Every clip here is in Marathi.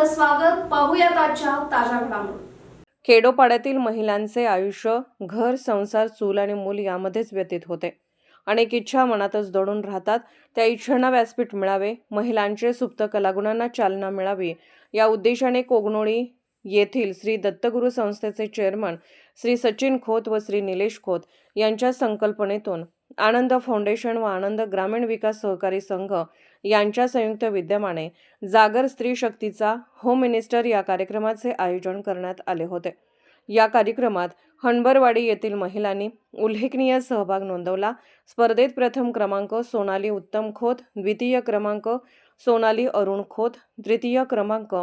आपलं स्वागत. पाहूयात आजच्या ताज्या घडामोडी. खेडोपाड्यातील महिलांचे आयुष्य घर, संसार, चूल आणि मूल यामध्येच व्यतीत होते. अनेक इच्छा मनातच दडून राहतात. त्या इच्छांना व्यासपीठ मिळावे, महिलांचे सुप्त कलागुणांना चालना मिळावी या उद्देशाने कोगनोळी येथील श्री दत्तगुरू संस्थेचे चेअरमन श्री सचिन खोत व श्री निलेश खोत यांच्या संकल्पनेतून आनंद फाउंडेशन व आनंद ग्रामीण विकास सहकारी संघ यांच्या संयुक्त विद्यमाने जागर स्त्री शक्तीचा होम मिनिस्टर या कार्यक्रमाचे आयोजन करण्यात आले होते. या कार्यक्रमात हणबरवाडी येथील महिलांनी उल्लेखनीय सहभाग नोंदवला. स्पर्धेत प्रथम क्रमांक सोनाली उत्तम खोत, द्वितीय क्रमांक सोनाली अरुण खोत, तृतीय क्रमांक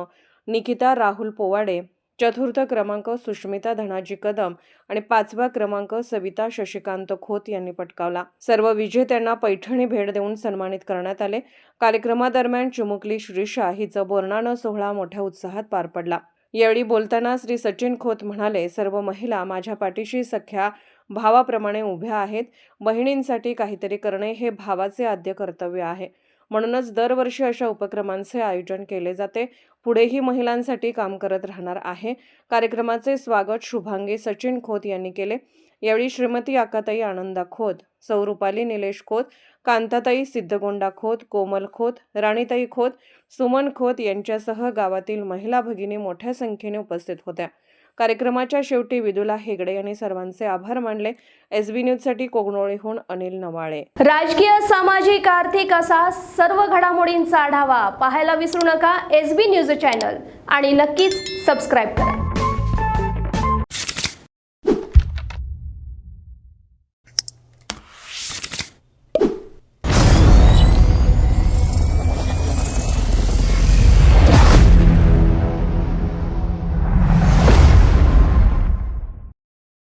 निकिता राहुल पोवाडे, चतुर्थ क्रमांक सुष्मिता धनाजी कदम आणि पाचवा क्रमांक सविता शशिकांत खोत यांनी पटकावला. सर्व विजेत्यांना पैठणी भेट देऊन सन्मानित करण्यात आले. कार्यक्रमादरम्यान चिमुकली श्रीषा हिचा बोरनाणं सोहळा मोठ्या उत्साहात पार पडला. यावेळी बोलताना श्री सचिन खोत म्हणाले, सर्व महिला माझ्या पाठीशी सख्या भावाप्रमाणे उभ्या आहेत. बहिणींसाठी काहीतरी करणे हे भावाचे आद्य कर्तव्य आहे. म्हणूनच दरवर्षी अशा उपक्रमांचे आयोजन केले जाते. पुढेही महिलांसाठी काम करत राहणार आहे. कार्यक्रमाचे स्वागत शुभांगी सचिन खोत यांनी केले. यावेळी श्रीमती आकाताई आनंदा खोत, सौ रुपाली निलेश खोत, कांताताई सिद्धगोंडा खोत, कोमल खोत, राणीताई खोत, सुमन खोत यांच्यासह गावातील महिला भगिनी मोठ्या संख्येने उपस्थित होत्या. कार्यक्रमाच्या शेवटी विदुला हेगडे यांनी सर्वांचे आभार मानले. SB न्यूजसाठी कोगनोळीहून अनिल नवाळे. राजकीय, सामाजिक, आर्थिक असा सर्व घडामोडींचा आढावा पाहायला विसरू नका SB न्यूज चॅनल आणि नक्कीच सबस्क्राईब करा.